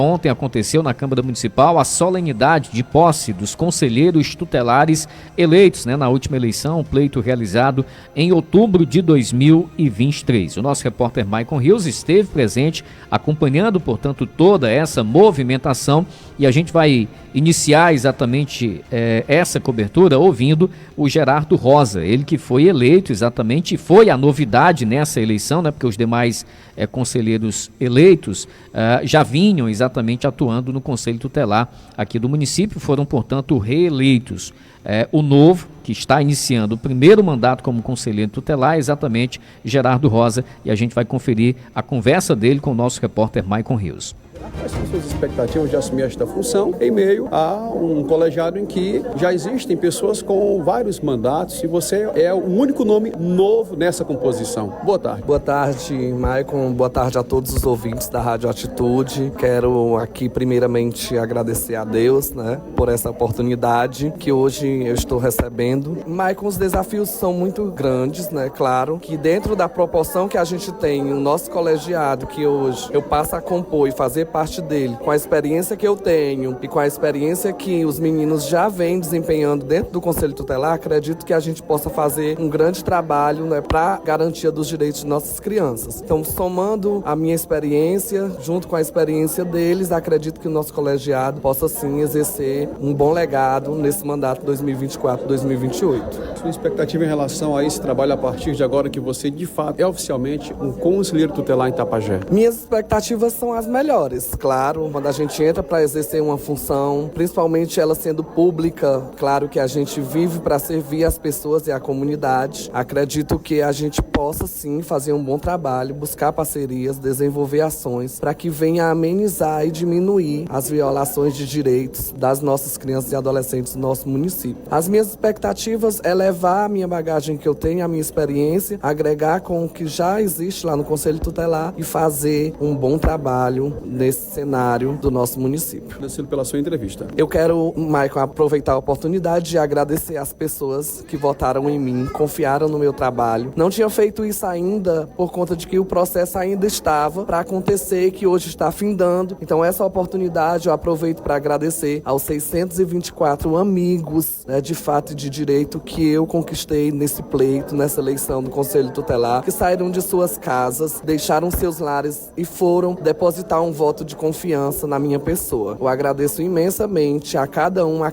Ontem aconteceu na Câmara Municipal a solenidade de posse dos conselheiros tutelares eleitos, na última eleição, um pleito realizado em outubro de 2023. O nosso repórter Maicon Rios esteve presente, acompanhando, portanto, toda essa movimentação, e a gente vai iniciar exatamente essa cobertura ouvindo o Gerardo Rosa, ele que foi eleito exatamente, foi a novidade nessa eleição, porque os demais conselheiros eleitos já vinham exatamente atuando no Conselho Tutelar aqui do município, foram, portanto, reeleitos. O novo, que está iniciando o primeiro mandato como conselheiro tutelar, é exatamente Gerardo Rosa, e a gente vai conferir a conversa dele com o nosso repórter Maicon Rios. Quais são suas expectativas de assumir esta função em meio a um colegiado em que já existem pessoas com vários mandatos e você é o único nome novo nessa composição? Boa tarde. Boa tarde, Maicon. Boa tarde a todos os ouvintes da Rádio Atitude. Quero aqui primeiramente agradecer a Deus, por essa oportunidade que hoje eu estou recebendo. Maicon, os desafios são muito grandes, claro, que dentro da proporção que a gente tem, o nosso colegiado, que hoje eu passo a compor e fazer parte dele, com a experiência que eu tenho e com a experiência que os meninos já vêm desempenhando dentro do Conselho Tutelar, acredito que a gente possa fazer um grande trabalho para garantia dos direitos de nossas crianças. Então, somando a minha experiência, junto com a experiência deles, acredito que o nosso colegiado possa sim exercer um bom legado nesse mandato 2024-2028. Sua expectativa em relação a esse trabalho a partir de agora que você, de fato, é oficialmente um conselheiro tutelar em Tapajé? Minhas expectativas são as melhores. Claro, quando a gente entra para exercer uma função, principalmente ela sendo pública, claro que a gente vive para servir as pessoas e a comunidade. Acredito que a gente possa sim fazer um bom trabalho, buscar parcerias, desenvolver ações para que venha amenizar e diminuir as violações de direitos das nossas crianças e adolescentes do nosso município. As minhas expectativas é levar a minha bagagem que eu tenho, a minha experiência, agregar com o que já existe lá no Conselho Tutelar e fazer um bom trabalho nesse cenário do nosso município. Agradecendo pela sua entrevista. Eu quero, Maicon, aproveitar a oportunidade de agradecer às pessoas que votaram em mim, confiaram no meu trabalho. Não tinha feito isso ainda por conta de que o processo ainda estava para acontecer, que hoje está findando. Então, essa oportunidade eu aproveito para agradecer aos 624 amigos, de fato e de direito, que eu conquistei nesse pleito, nessa eleição do Conselho Tutelar, que saíram de suas casas, deixaram seus lares e foram depositar um voto de confiança na minha pessoa. Eu agradeço imensamente a cada uma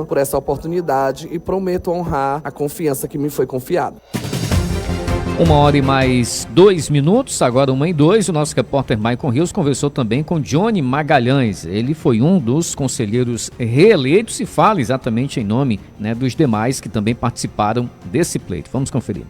por essa oportunidade e prometo honrar a confiança que me foi confiada. 1h e mais 2 minutos, agora 1h02, o nosso repórter Maicon Rios conversou também com Johnny Magalhães. Ele foi um dos conselheiros reeleitos e fala exatamente em nome dos demais que também participaram desse pleito. Vamos conferir.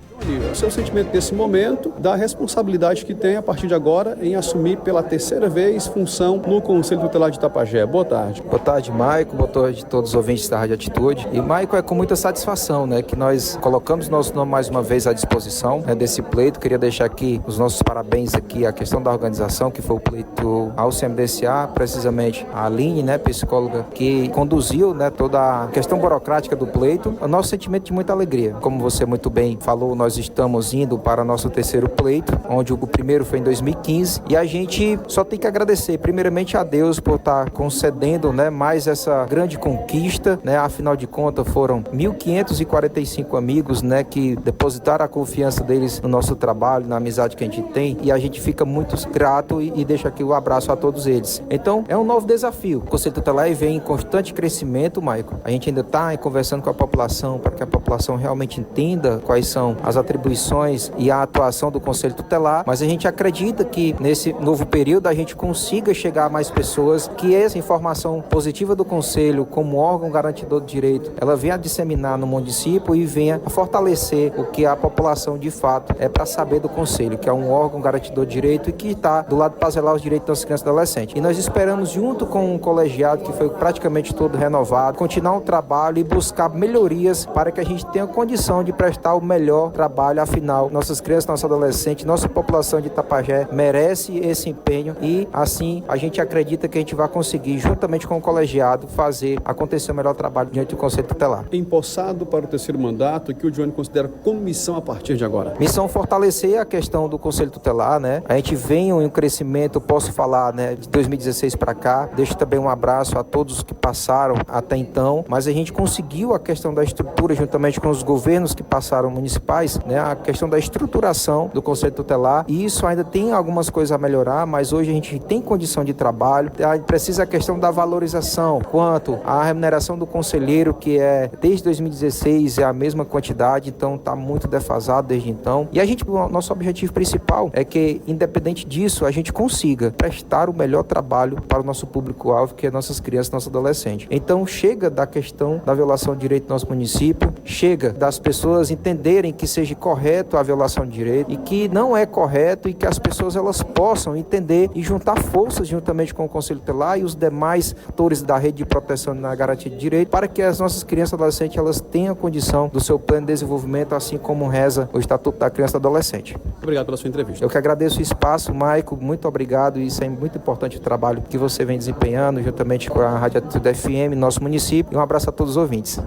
O seu sentimento desse momento, da responsabilidade que tem a partir de agora em assumir pela terceira vez função no Conselho Tutelar de Tapajé. Boa tarde. Boa tarde, Maicon. Boa tarde a todos os ouvintes da Rádio Atitude. E, Maicon, é com muita satisfação que nós colocamos nosso nome mais uma vez à disposição desse pleito. Queria deixar aqui os nossos parabéns aqui à questão da organização, que foi o pleito ao CMDCA, precisamente a Aline, psicóloga, que conduziu toda a questão burocrática do pleito. O nosso sentimento de muita alegria. Como você muito bem falou, nós estamos indo para nosso terceiro pleito, onde o primeiro foi em 2015, e a gente só tem que agradecer primeiramente a Deus por estar concedendo mais essa grande conquista, afinal de contas foram 1.545 amigos que depositaram a confiança deles no nosso trabalho, na amizade que a gente tem, e a gente fica muito grato e deixa aqui o abraço a todos eles. Então é um novo desafio. O Conselho Tutelar vem em constante crescimento, Maicon. A gente ainda está conversando com a população para que a população realmente entenda quais são as atribuições e a atuação do Conselho Tutelar, mas a gente acredita que nesse novo período a gente consiga chegar a mais pessoas, que essa informação positiva do Conselho como órgão garantidor de direito, ela venha a disseminar no município e venha a fortalecer o que a população de fato é para saber do Conselho, que é um órgão garantidor de direito e que está do lado para zelar os direitos das crianças e adolescentes. E nós esperamos, junto com um colegiado que foi praticamente todo renovado, continuar o trabalho e buscar melhorias para que a gente tenha condição de prestar o melhor trabalho trabalho, afinal, nossas crianças, nossos adolescentes, nossa população de Itapajé merece esse empenho e, assim, a gente acredita que a gente vai conseguir, juntamente com o colegiado, fazer acontecer o melhor trabalho diante do Conselho Tutelar. Empossado para o terceiro mandato, o que o Johnny considera como missão a partir de agora? Missão fortalecer a questão do Conselho Tutelar, né? A gente vem em um crescimento, posso falar, né, de 2016 para cá. Deixo também um abraço a todos que passaram até então, mas a gente conseguiu a questão da estrutura, juntamente com os governos que passaram municipais, né, a questão da estruturação do Conselho Tutelar, e isso ainda tem algumas coisas a melhorar, mas hoje a gente tem condição de trabalho. A gente precisa a questão da valorização, quanto à remuneração do conselheiro, que é desde 2016 é a mesma quantidade, então está muito defasado desde então. E a gente, o nosso objetivo principal é que, independente disso, a gente consiga prestar o melhor trabalho para o nosso público-alvo, que é nossas crianças, nossos adolescentes. Então chega da questão da violação de direito do nosso município, chega das pessoas entenderem que seja correto a violação de direito e que não é correto, e que as pessoas elas possam entender e juntar forças juntamente com o Conselho Tutelar e os demais atores da rede de proteção na garantia de direito, para que as nossas crianças e adolescentes elas tenham condição do seu plano de desenvolvimento, assim como reza o Estatuto da Criança e do Adolescente. Obrigado pela sua entrevista. Eu que agradeço o espaço, Maico, muito obrigado. Isso é muito importante o trabalho que você vem desempenhando juntamente com a Rádio Atitude FM, nosso município, e um abraço a todos os ouvintes.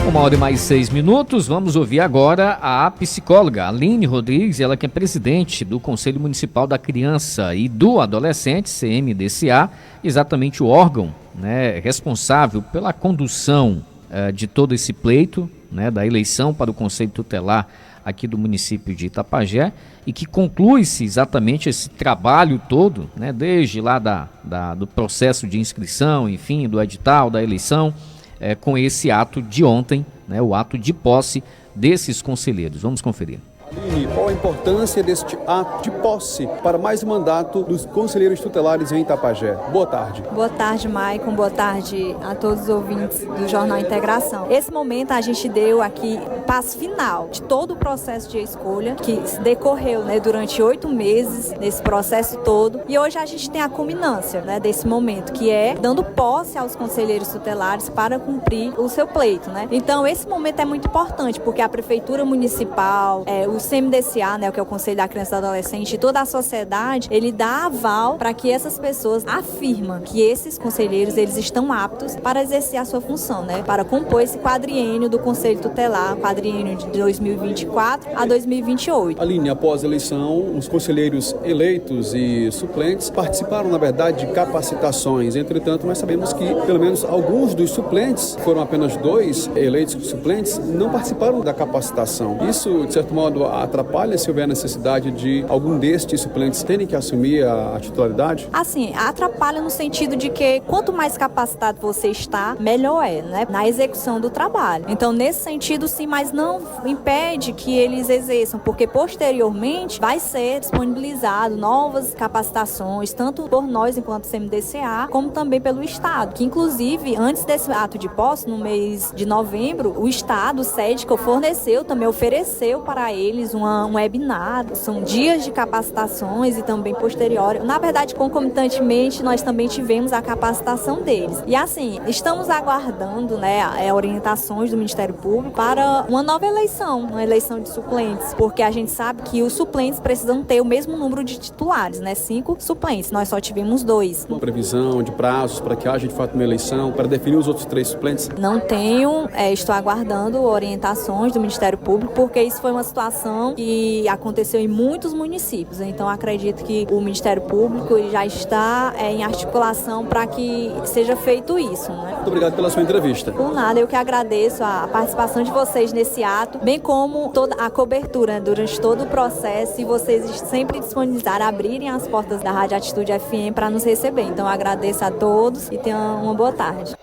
1h06, vamos ouvir agora a psicóloga Aline Rodrigues, ela que é presidente do Conselho Municipal da Criança e do Adolescente, CMDCA, exatamente o órgão, né, responsável pela condução de todo esse pleito, né, da eleição para o Conselho Tutelar aqui do município de Itapajé, e que conclui-se exatamente esse trabalho todo, né, desde lá do processo de inscrição, enfim, do edital, da eleição, com esse ato de ontem, né, o ato de posse desses conselheiros. Vamos conferir. Aline, qual a importância deste ato de posse para mais um mandato dos conselheiros tutelares em Itapajé? Boa tarde. Boa tarde, Maicon. Boa tarde a todos os ouvintes do Jornal Integração. Esse momento a gente deu aqui o passo final de todo o processo de escolha que decorreu, né, durante 8 meses, nesse processo todo. E hoje a gente tem a culminância, né, desse momento, que é dando posse aos conselheiros tutelares para cumprir o seu pleito, né? Então, esse momento é muito importante, porque a Prefeitura Municipal, o CMDCA, né, que é o Conselho da Criança e do Adolescente, e toda a sociedade, ele dá aval para que essas pessoas afirmam que esses conselheiros, eles estão aptos para exercer a sua função, né, para compor esse quadriênio do Conselho Tutelar, quadriênio de 2024 a 2028. Aline, após a eleição, os conselheiros eleitos e suplentes participaram, na verdade, de capacitações. Entretanto, nós sabemos que, pelo menos, alguns dos suplentes, foram apenas 2 eleitos suplentes, não participaram da capacitação. Isso, de certo modo, atrapalha se houver necessidade de algum destes suplentes terem que assumir a titularidade? Assim, atrapalha no sentido de que quanto mais capacitado você está, melhor é, né, na execução do trabalho. Então, nesse sentido, sim, mas não impede que eles exerçam, porque posteriormente vai ser disponibilizado novas capacitações, tanto por nós enquanto CMDCA, como também pelo Estado, que inclusive, antes desse ato de posse, no mês de novembro, o Estado, o SEDCO, forneceu, também ofereceu para eles um webinar, são dias de capacitações e também posterior. Na verdade, concomitantemente, nós também tivemos a capacitação deles. E assim, estamos aguardando, né, orientações do Ministério Público para uma nova eleição, uma eleição de suplentes, porque a gente sabe que os suplentes precisam ter o mesmo número de titulares, né, 5 suplentes, nós só tivemos 2. Uma previsão de prazos para que haja de fato uma eleição, para definir os outros 3 suplentes? Não tenho, estou aguardando orientações do Ministério Público, porque isso foi uma situação que aconteceu em muitos municípios. Então, acredito que o Ministério Público já está em articulação para que seja feito isso, né? Muito obrigado pela sua entrevista. Por nada, eu que agradeço a participação de vocês nesse ato, bem como toda a cobertura, né, durante todo o processo, e vocês sempre disponibilizarem, abrirem as portas da Rádio Atitude FM para nos receber. Então, eu agradeço a todos e tenham uma boa tarde.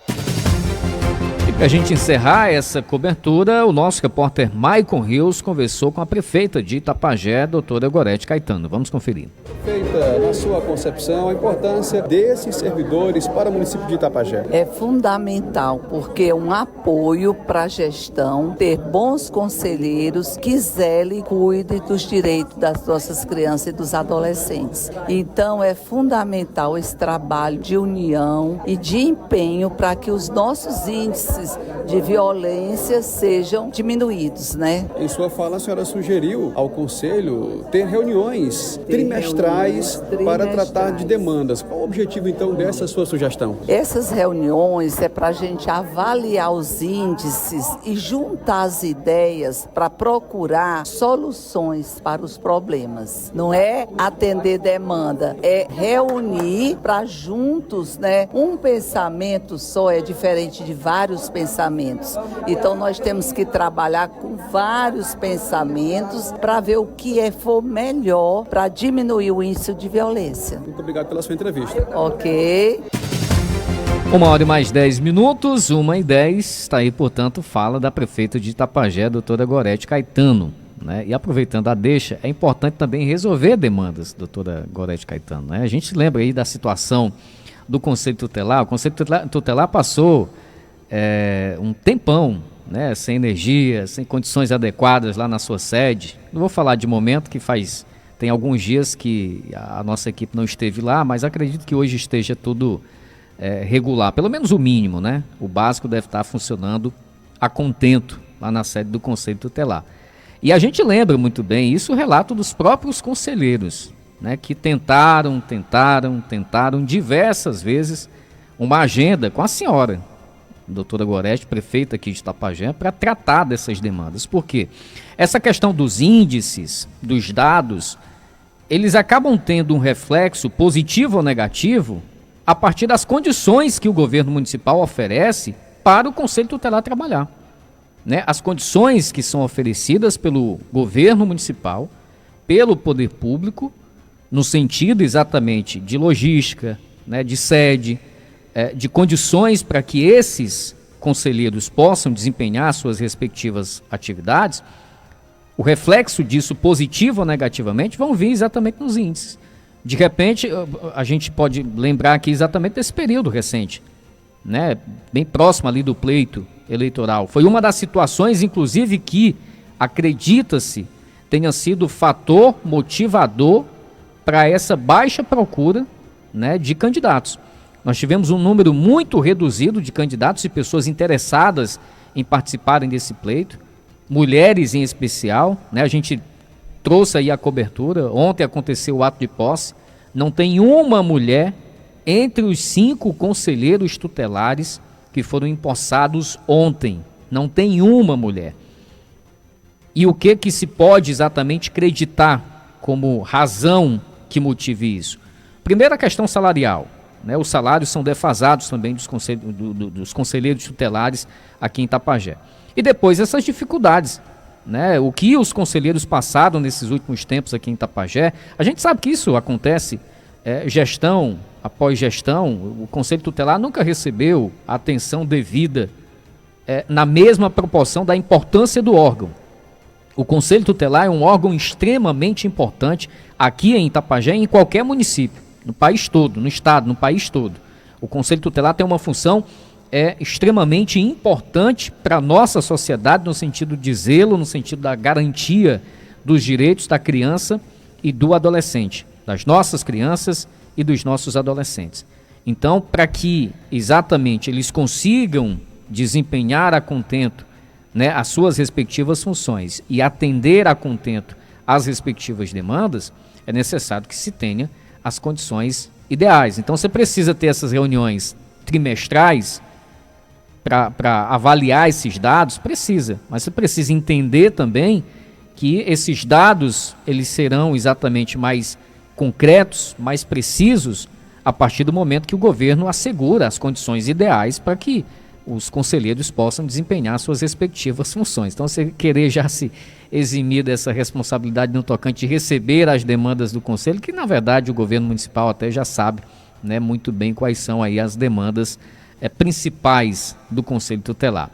Para a gente encerrar essa cobertura, o nosso repórter Maicon Rios conversou com a prefeita de Itapajé, doutora Gorete Caetano. Vamos conferir. Prefeita, na sua concepção, a importância desses servidores para o município de Itapajé? É fundamental, porque é um apoio para a gestão, ter bons conselheiros que zelem e cuidem dos direitos das nossas crianças e dos adolescentes. Então, é fundamental esse trabalho de união e de empenho para que os nossos índices de violência sejam diminuídos, né? Em sua fala, a senhora sugeriu ao Conselho ter reuniões trimestrais para tratar de demandas. Qual o objetivo, então, dessa sua sugestão? Essas reuniões é para a gente avaliar os índices e juntar as ideias para procurar soluções para os problemas. Não é atender demanda, é reunir para juntos, né? Um pensamento só é diferente de vários pensamentos. Então nós temos que trabalhar com vários pensamentos para ver o que for melhor para diminuir o índice de violência. Muito obrigado pela sua entrevista. Ok. 1h10, 1h10, está aí, portanto, fala da prefeita de Itapajé, doutora Gorete Caetano, né? E aproveitando a deixa, é importante também resolver demandas, doutora Gorete Caetano, né? A gente lembra aí da situação do Conselho Tutelar. O Conselho Tutelar passou um tempão, né, sem energia, sem condições adequadas lá na sua sede. Não vou falar de momento, que tem alguns dias que a nossa equipe não esteve lá, mas acredito que hoje esteja tudo regular, pelo menos o mínimo, né? O básico deve estar funcionando a contento lá na sede do Conselho Tutelar. E a gente lembra muito bem, isso é o relato dos próprios conselheiros, né, que tentaram diversas vezes uma agenda com a senhora, doutora Gorete, prefeita aqui de Itapajé, para tratar dessas demandas. Por quê? Essa questão dos índices, dos dados, eles acabam tendo um reflexo positivo ou negativo a partir das condições que o governo municipal oferece para o Conselho Tutelar trabalhar, né? As condições que são oferecidas pelo governo municipal, pelo poder público, no sentido exatamente de logística, né, de sede, de condições para que esses conselheiros possam desempenhar suas respectivas atividades, o reflexo disso, positivo ou negativamente, vão vir exatamente nos índices. De repente, a gente pode lembrar aqui exatamente desse período recente, né, bem próximo ali do pleito eleitoral. Foi uma das situações, inclusive, que acredita-se tenha sido fator motivador para essa baixa procura, né, de candidatos. Nós tivemos um número muito reduzido de candidatos e pessoas interessadas em participarem desse pleito, mulheres em especial, né? A gente trouxe aí a cobertura, ontem aconteceu o ato de posse, não tem uma mulher entre os 5 conselheiros tutelares que foram empossados ontem, não tem uma mulher. E o que se pode exatamente acreditar como razão que motive isso? Primeiro, a questão salarial, né? Os salários são defasados também dos conselheiros tutelares aqui em Itapajé. E depois essas dificuldades, né? O que os conselheiros passaram nesses últimos tempos aqui em Itapajé, a gente sabe que isso acontece gestão após gestão. O Conselho Tutelar nunca recebeu a atenção devida na mesma proporção da importância do órgão. O Conselho Tutelar é um órgão extremamente importante aqui em Itapajé e em qualquer município, no país todo, no estado, no país todo. O Conselho Tutelar tem uma função extremamente importante para a nossa sociedade, no sentido de zelo, no sentido da garantia dos direitos da criança e do adolescente, das nossas crianças e dos nossos adolescentes. Então, para que exatamente eles consigam desempenhar a contento, né, as suas respectivas funções e atender a contento as respectivas demandas, é necessário que se tenha as condições ideais. Então você precisa ter essas reuniões trimestrais para avaliar esses dados, mas você precisa entender também que esses dados eles serão exatamente mais concretos, mais precisos, a partir do momento que o governo assegura as condições ideais para que os conselheiros possam desempenhar suas respectivas funções. Então, você querer já se eximir dessa responsabilidade no tocante de receber as demandas do conselho, que na verdade o governo municipal até já sabe, né, muito bem quais são aí as demandas principais do Conselho Tutelar.